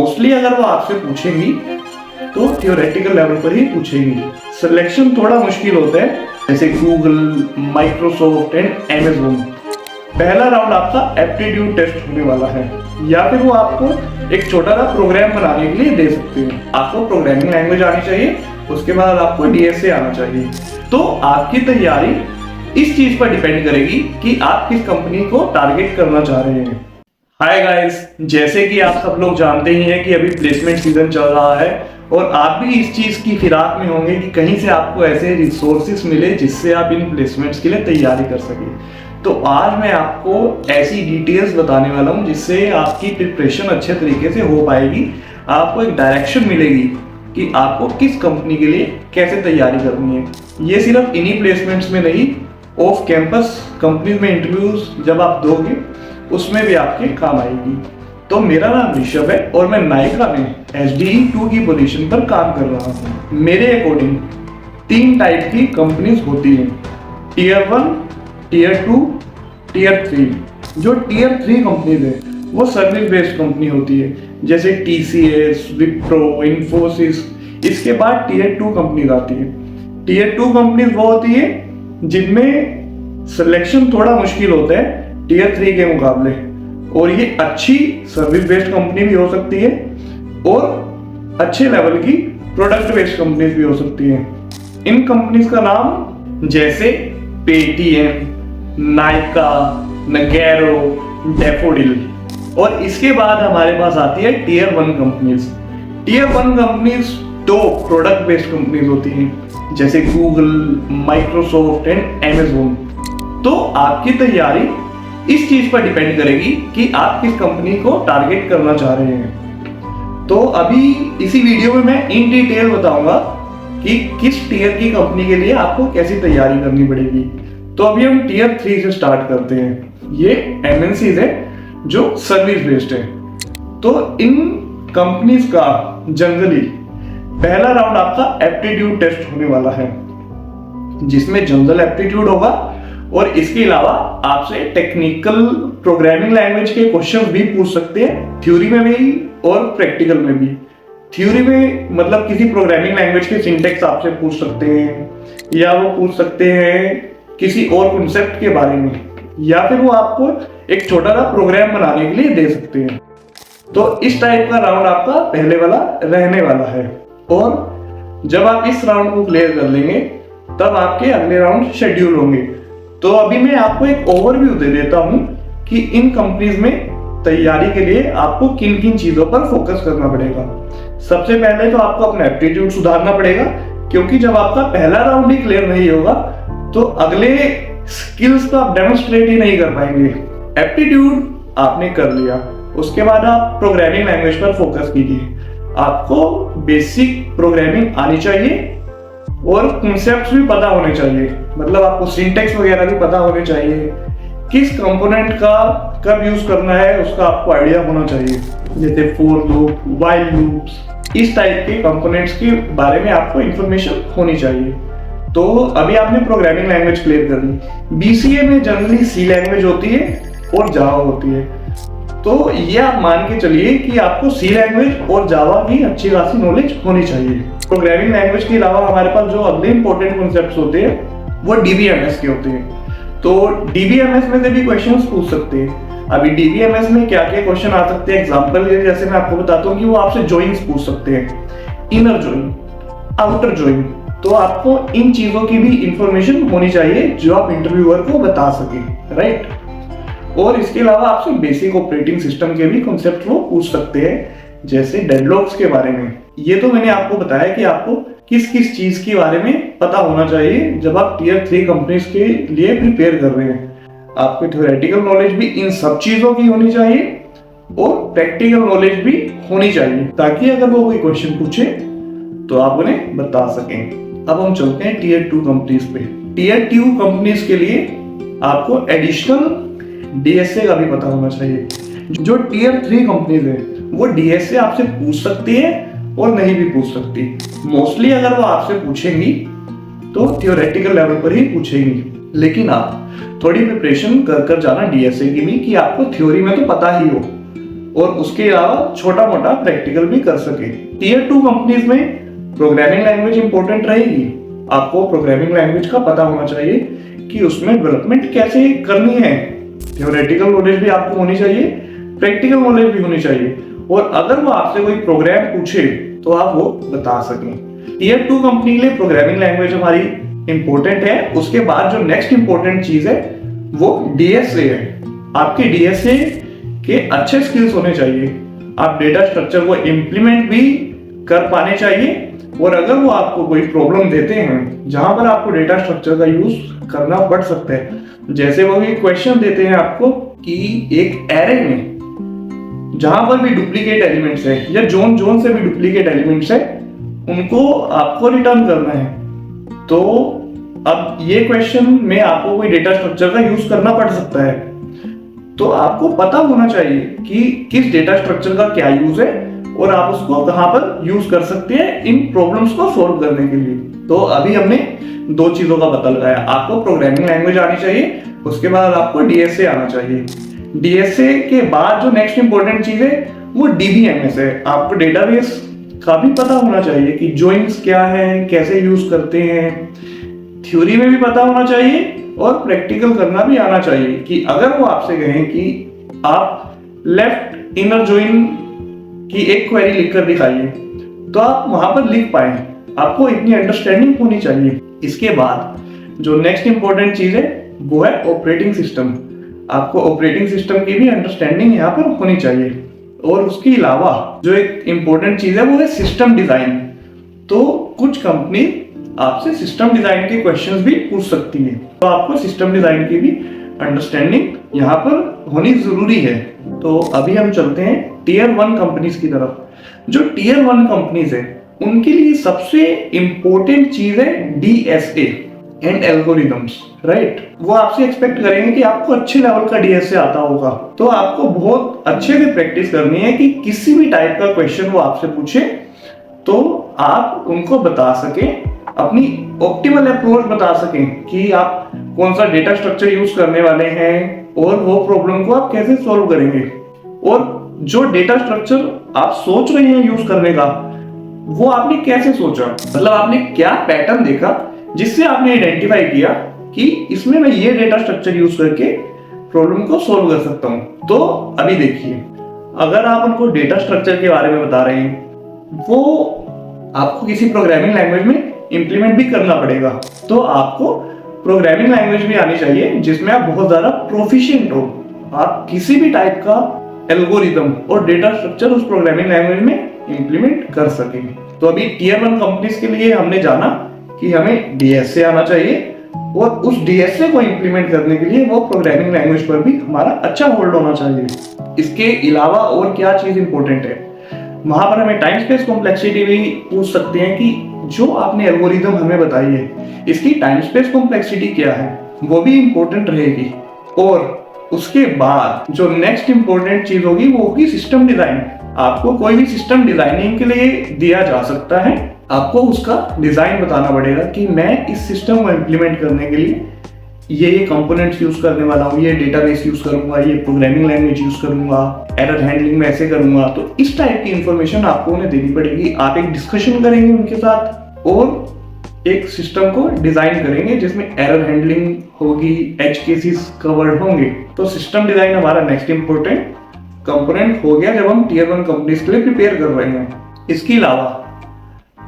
Mostly अगर वो आपसे पूछेंगी तो थियोरेटिकल लेवल पर ही पूछेंगी। सिलेक्शन थोड़ा मुश्किल होता है, जैसे गूगल, माइक्रोसॉफ्ट एंड अमेज़न। पहला राउंड आपका एप्टीट्यूड टेस्ट होने वाला है, या फिर वो आपको एक छोटा सा प्रोग्राम बनाने के लिए दे सकते हैं। आपको प्रोग्रामिंग लैंग्वेज आनी चाहिए, उसके बाद आपको डीएसए आना चाहिए। तो आपकी तैयारी इस चीज पर डिपेंड करेगी कि आप किस कंपनी को टारगेट करना चाह रहे हैं। हाय गाइस, जैसे कि आप सब लोग जानते ही हैं कि अभी प्लेसमेंट सीजन चल रहा है और आप भी इस चीज की फिराक में होंगे कि कहीं से आपको ऐसे रिसोर्सेस मिले जिससे आप इन प्लेसमेंट्स के लिए तैयारी कर सकें। तो आज मैं आपको ऐसी डिटेल्स बताने वाला हूं जिससे आपकी प्रिपरेशन अच्छे तरीके से हो पाएगी। आपको एक डायरेक्शन मिलेगी कि आपको किस कंपनी के लिए कैसे तैयारी करनी है। ये सिर्फ इन्हीं प्लेसमेंट्स में नहीं, ऑफ कैंपस कंपनी में इंटरव्यूज जब आप दोगे उसमें भी आपके काम आएगी। तो मेरा नाम ऋषभ है और मैं नायका में SDE 2 की पोजीशन पर काम कर रहा हूँ। मेरे अकॉर्डिंग 3 टाइप की कंपनीज होती हैं, टीयर 1, टीयर 2, टीयर 3। जो टीयर 3 कंपनीज है वो सर्विस बेस्ड कंपनी होती है, जैसे TCS, विप्रो, इन्फोसिस। इसके बाद टीयर 2 कंपनीज आती है। टीयर 2 कंपनीज वो होती है जिनमें सिलेक्शन थोड़ा मुश्किल होता है टीयर 3 के मुकाबले, और ये अच्छी सर्विस बेस्ड कंपनी भी हो सकती है और अच्छे लेवल की प्रोडक्ट बेस्ड कंपनीज भी हो सकती है। इन कंपनीज का नाम जैसे पेटीएम, नायका, नगैरो, डैफोडिल। और इसके बाद हमारे पास आती है tier 1 companies. Tier 1 companies 2 product based companies होती हैं, जैसे गूगल, माइक्रोसॉफ्ट एंड अमेज़न। तो आपकी तैयारी इस चीज पर डिपेंड करेगी कि आप किस कंपनी को टारगेट करना चाह रहे हैं। तो अभी इसी वीडियो में मैं इन डिटेल बताऊंगा कि किस टीयर की कंपनी के लिए आपको कैसी तैयारी करनी पड़ेगी। तो अभी हम टीयर 3 से स्टार्ट करते हैं। ये MNCs है जो सर्विस बेस्ड है। तो इन कंपनीज का जनरली पहला राउंड आपका एप्टीट्यूड टेस्ट होने वाला है, जिसमें जनरल एप्टीट्यूड होगा और इसके अलावा आपसे टेक्निकल प्रोग्रामिंग लैंग्वेज के क्वेश्चंस भी पूछ सकते हैं, थ्योरी में भी और प्रैक्टिकल में भी। थ्योरी में मतलब किसी प्रोग्रामिंग लैंग्वेज के सिंटेक्स आपसे पूछ सकते हैं, या वो पूछ सकते हैं किसी और कॉन्सेप्ट के बारे में, या फिर वो आपको एक छोटा सा प्रोग्राम बनाने के लिए दे सकते हैं। तो इस टाइप का राउंड आपका पहले वाला रहने वाला है, और जब आप इस राउंड को क्लियर कर लेंगे तब आपके अगले राउंड शेड्यूल होंगे। तो अभी मैं आपको एक ओवरव्यू दे देता हूं कि इन कंपनीज में तैयारी के लिए आपको किन किन चीजों पर फोकस करना पड़ेगा। सबसे पहले तो आपको अपना एप्टीट्यूड सुधारना पड़ेगा, क्योंकि जब आपका पहला राउंड ही क्लियर नहीं होगा तो अगले स्किल्स को आप डेमोन्स्ट्रेट ही नहीं कर पाएंगे। एप्टीट्यूड आपने कर लिया, उसके बाद आप प्रोग्रामिंग लैंग्वेज पर फोकस कीजिए। आपको बेसिक प्रोग्रामिंग आनी चाहिए और कॉन्सेप्ट्स भी पता होने चाहिए, मतलब आपको सिंटेक्स वगैरह भी पता होने चाहिए। किस कंपोनेंट का कब यूज करना है उसका आपको आइडिया होना चाहिए, जैसे फॉर लूप, व्हाइल लूप्स। इस टाइप के कंपोनेंट्स के बारे में आपको इंफॉर्मेशन होनी चाहिए। तो अभी आपने प्रोग्रामिंग लैंग्वेज क्लियर कर ली। BCA में जनरली C लैंग्वेज होती है और जावा होती है। तो ये आप मान के चलिए कि आपको C लैंग्वेज और जावा की अच्छी खासी नॉलेज होनी चाहिए। प्रोग्रामिंग लैंग्वेज के अलावा हमारे पास जो अगले इंपॉर्टेंट कॉन्सेप्ट्स होते हैं वो DBMS के होते हैं। तो DBMS में से भी क्वेश्चंस पूछ सकते हैं। अभी DBMS में क्या क्या क्वेश्चन आ सकते हैं, एग्जांपल के लिए जैसे मैं आपको बताता हूँ कि वो आपसे जॉइंस पूछ सकते हैं, इनर जॉइन, आउटर जॉइन। तो आपको इन चीजों की भी इंफॉर्मेशन होनी चाहिए जो आप इंटरव्यूअर को बता सके, राइट। और इसके अलावा आपसे बेसिक ऑपरेटिंग सिस्टम के भी कॉन्सेप्ट वो पूछ सकते हैं, जैसे डेडलॉक्स के बारे में। ये तो मैंने आपको बताया कि आपको किस किस चीज के बारे में पता होना चाहिए जब आप टीयर 3 कंपनीज के लिए प्रिपेयर कर रहे हैं। आपको थ्योरेटिकल नॉलेज भी इन सब चीजों की होनी चाहिए और प्रैक्टिकल नॉलेज भी होनी चाहिए, ताकि अगर वो कोई क्वेश्चन पूछे तो आप उन्हें बता सकें। अब हम चलते हैं टीयर 2 कंपनीज पे। टीयर 2 कंपनीज के लिए आपको एडिशनल DSA का भी पता होना चाहिए। जो टीयर 3 कंपनीज है वो DSA आपसे पूछ सकती है और नहीं भी पूछ सकती। मोस्टली अगर वो आपसे पूछेंगी तो थियोरेटिकल लेवल पर ही पूछेंगी, लेकिन आप थोड़ी प्रिपरेशन कर जाना DSA की भी, कि आपको थ्योरी में तो पता ही हो, और उसके अलावा छोटा मोटा प्रैक्टिकल भी कर सके। टीयर 2 कंपनीज में प्रोग्रामिंग लैंग्वेज इंपॉर्टेंट रहेगी। आपको प्रोग्रामिंग लैंग्वेज का पता होना चाहिए कि उसमें डेवलपमेंट कैसे करनी है। थ्योरेटिकल नॉलेज भी आपको होनी चाहिए, प्रैक्टिकल नॉलेज भी होनी चाहिए, और अगर वो आपसे कोई प्रोग्राम पूछे तो आप वो बता सकें। टीयर 2 कंपनी के लिए प्रोग्रामिंग लैंग्वेज हमारी इंपॉर्टेंट है। उसके बाद जो नेक्स्ट इंपॉर्टेंट चीज है वो डीएसए है। आपके डीएसए के अच्छे स्किल्स होने चाहिए। आप डेटा स्ट्रक्चर को इम्प्लीमेंट भी कर पाने चाहिए, और अगर वो आपको कोई प्रॉब्लम देते हैं जहां पर आपको डेटा स्ट्रक्चर का यूज करना पड़ सकता है, जैसे वो ये क्वेश्चन देते हैं आपको कि एक एरे में जहां पर भी डुप्लीकेट एलिमेंट्स है या जोन जोन से भी डुप्लीकेट एलिमेंट्स है, उनको आपको रिटर्न करना है। तो अब ये क्वेश्चन में आपको कोई डेटा स्ट्रक्चर का यूज करना पड़ सकता है, तो आपको पता होना चाहिए कि किस डेटा स्ट्रक्चर का क्या यूज है और आप उसको कहां पर यूज कर सकते हैं इन प्रॉब्लम्स को सॉल्व करने के लिए। तो अभी हमने दो चीजों का पता लगाया। आपको प्रोग्रामिंग लैंग्वेज आनी चाहिए, उसके बाद आपको डीएसए आना चाहिए। डीएसए के बाद जो नेक्स्ट इंपॉर्टेंट चीज है वो डीबीएमएस है। आपको डेटाबेस का भी पता होना चाहिए कि जॉइंस क्या है, कैसे यूज करते हैं। थ्योरी में भी पता होना चाहिए और प्रैक्टिकल करना भी आना चाहिए कि अगर वो आपसे कहें कि आप लेफ्ट इनर जॉइन की एक क्वेरी लिखकर दिखाइए, तो आप वहां पर लिख पाए। आपको इतनी अंडरस्टैंडिंग होनी चाहिए। इसके बाद जो नेक्स्ट इंपॉर्टेंट चीज है वो है ऑपरेटिंग सिस्टम। आपको ऑपरेटिंग सिस्टम की भी अंडरस्टैंडिंग यहाँ पर होनी चाहिए। और उसके अलावा जो एक इंपॉर्टेंट चीज है वो है सिस्टम डिजाइन। तो कुछ कंपनी आपसे सिस्टम डिजाइन के क्वेश्चंस भी पूछ सकती है, तो आपको सिस्टम डिजाइन की भी अंडरस्टैंडिंग यहाँ पर होनी जरूरी है। तो अभी हम चलते हैं टीयर 1 कंपनीज की तरफ। जो टीयर 1 कंपनीज है उनके लिए सबसे इंपॉर्टेंट चीज है डीएसए एंड एल्गोरिथम्स, राइट। वो आपसे एक्सपेक्ट करेंगे कि आपको अच्छे लेवल का डीएसए आता होगा, तो आपको बहुत अच्छे से प्रैक्टिस करनी है कि किसी भी टाइप का क्वेश्चन वो आपसे पूछे तो आप उनको बता सकें, अपनी ऑप्टिमल अप्रोच बता सकें कि आप कौन सा डेटा स्ट्रक्चर यूज करने वाले हैं और वो प्रॉब्लम को आप कैसे सॉल्व करेंगे। और जो डेटा स्ट्रक्चर आप सोच रहे हैं यूज करने का, वो आपने कैसे सोचा, मतलब आपने क्या पैटर्न देखा जिससे आपने आइडेंटिफाई किया कि इसमें मैं ये डेटा स्ट्रक्चर यूज करके प्रॉब्लम को सॉल्व कर सकता हूं। तो अभी देखिए, अगर आप उनको डेटा स्ट्रक्चर के बारे में बता रहे हैं, वो आपको किसी प्रोग्रामिंग लैंग्वेज में इंप्लीमेंट भी करना पड़ेगा। तो आपको प्रोग्रामिंग लैंग्वेज भी आनी चाहिए जिसमें आप बहुत ज्यादा प्रोफिशिएंट हो। आप किसी भी टाइप का एल्गोरिथम और डेटा स्ट्रक्चर उस प्रोग्रामिंग लैंग्वेज में इंप्लीमेंट कर सकेंगे। तो अभी टीयर 1 कंपनीज के लिए हमने जाना कि हमें डीएसए आना चाहिए, और उस डीएसए को इंप्लीमेंट करने के लिए वो प्रोग्रामिंग लैंग्वेज पर भी हमारा अच्छा होल्ड होना चाहिए। इसके अलावा और क्या चीज इंपॉर्टेंट है, वहां पर हमें टाइम स्पेस कॉम्प्लेक्सिटी भी पूछ सकते हैं कि जो आपने एल्गोरिथम हमें बताई है इसकी टाइम स्पेस कॉम्प्लेक्सिटी क्या है, वो भी इंपॉर्टेंट रहेगी। और उसके बाद जो नेक्स्ट इंपॉर्टेंट चीज होगी वो होगी सिस्टम डिजाइन। आपको कोई भी सिस्टम डिजाइनिंग के लिए दिया जा सकता है, आपको उसका डिजाइन बताना पड़ेगा कि मैं इस सिस्टम को इंप्लीमेंट करने के लिए ये कंपोनेंट्स यूज करने वाला हूँ, ये डेटाबेस यूज करूंगा, ये प्रोग्रामिंग लैंग्वेज यूज करूंगा, एरर हैंडलिंग में ऐसे करूंगा। तो इस टाइप की इंफॉर्मेशन आपको उन्हें देनी पड़ेगी। आप एक डिस्कशन करेंगे उनके साथ और एक सिस्टम को डिजाइन करेंगे जिसमें एरर हैंडलिंग होगी, एज केसेस कवर्ड होंगे। तो सिस्टम डिजाइन हमारा नेक्स्ट इंपॉर्टेंट कंपोनेंट हो गया जब हम टीयर 1 कंपनीज के लिए प्रिपेयर कर रहे हैं। इसके अलावा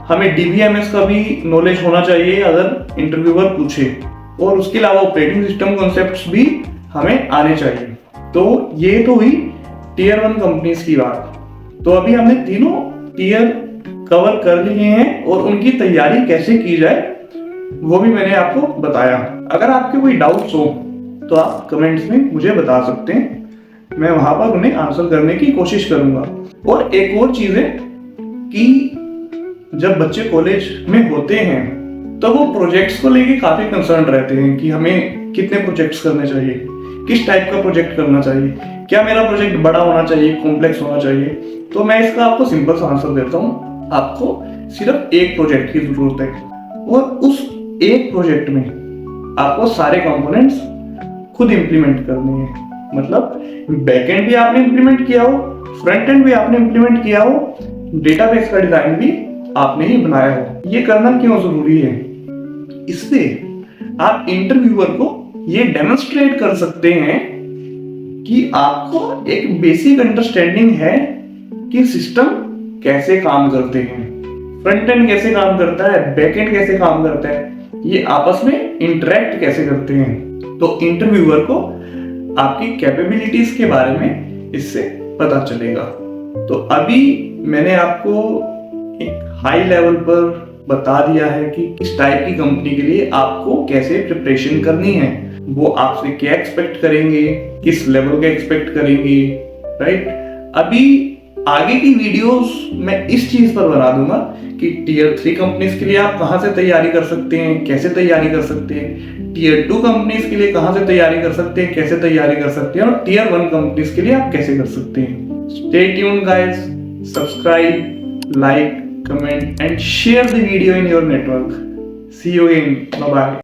हमें डीबीएमएस का भी नॉलेज होना चाहिए अगर इंटरव्यूअर पूछे, और उसके अलावा ऑपरेटिंग सिस्टम कॉन्सेप्ट्स भी हमें आने चाहिए। तो ये तो हुई टीयर 1 कंपनीज की बात। तो अभी हमने तीनों टीयर कवर कर लिए हैं और उनकी तैयारी कैसे की जाए वो भी मैंने आपको बताया। अगर आपके कोई डाउट्स हो तो आप कमेंट्स में मुझे बता सकते हैं, मैं वहां पर उन्हें आंसर करने की कोशिश करूंगा। और एक और चीज है कि जब बच्चे कॉलेज में होते हैं तो वो प्रोजेक्ट्स को लेके काफी कंसर्न रहते हैं कि हमें कितने प्रोजेक्ट्स करने चाहिए, किस टाइप का प्रोजेक्ट करना चाहिए, क्या मेरा प्रोजेक्ट बड़ा होना चाहिए, कॉम्प्लेक्स होना चाहिए। तो मैं इसका आपको सिंपल सा आंसर देता हूँ, आपको सिर्फ एक प्रोजेक्ट की जरूरत है और उस एक प्रोजेक्ट में आपको सारे कंपोनेंट्स खुद इंप्लीमेंट करने हैं। मतलब बैकएंड भी आपने इंप्लीमेंट किया हो, फ्रंट एंड भी आपने इंप्लीमेंट किया हो, डेटाबेस का डिजाइन भी आपने ही बनाया हो। ये करना क्यों जरूरी है? इससे आप इंटरव्यूअर को ये डेमोन्स्ट्रेट कर सकते हैं कि आपको एक बेसिक अंडरस्टैंडिंग है कि सिस्टम कैसे काम करते हैं, फ्रंट एंड कैसे काम करता है, बैक एंड कैसे काम करता है, ये आपस में इंटरेक्ट कैसे करते हैं। तो इंटरव्यूअर को आपकी कैपेबिलिटीज के बारे में इससे पता चलेगा। तो अभी मैंने आपको एक हाई लेवल पर बता दिया है कि किस टाइप की कंपनी के लिए आपको कैसे प्रिपरेशन करनी है, वो आपसे क्या एक्सपेक्ट करेंगे, किस लेवल का एक्सपेक्ट करेंगे, राइट। अभी आगे की वीडियोस मैं इस चीज पर बना दूंगा कि टीयर 3 कंपनीज के लिए आप कहां से तैयारी कर सकते हैं, कैसे तैयारी कर सकते हैं, टीयर 2 कंपनीज के लिए कहां से तैयारी कर सकते हैं, कैसे तैयारी कर सकते हैं, और टीयर 1 कंपनीज के लिए आप कैसे कर सकते हैं। Stay tuned guys, subscribe, like, comment and share the video in your network. See you again. Bye bye.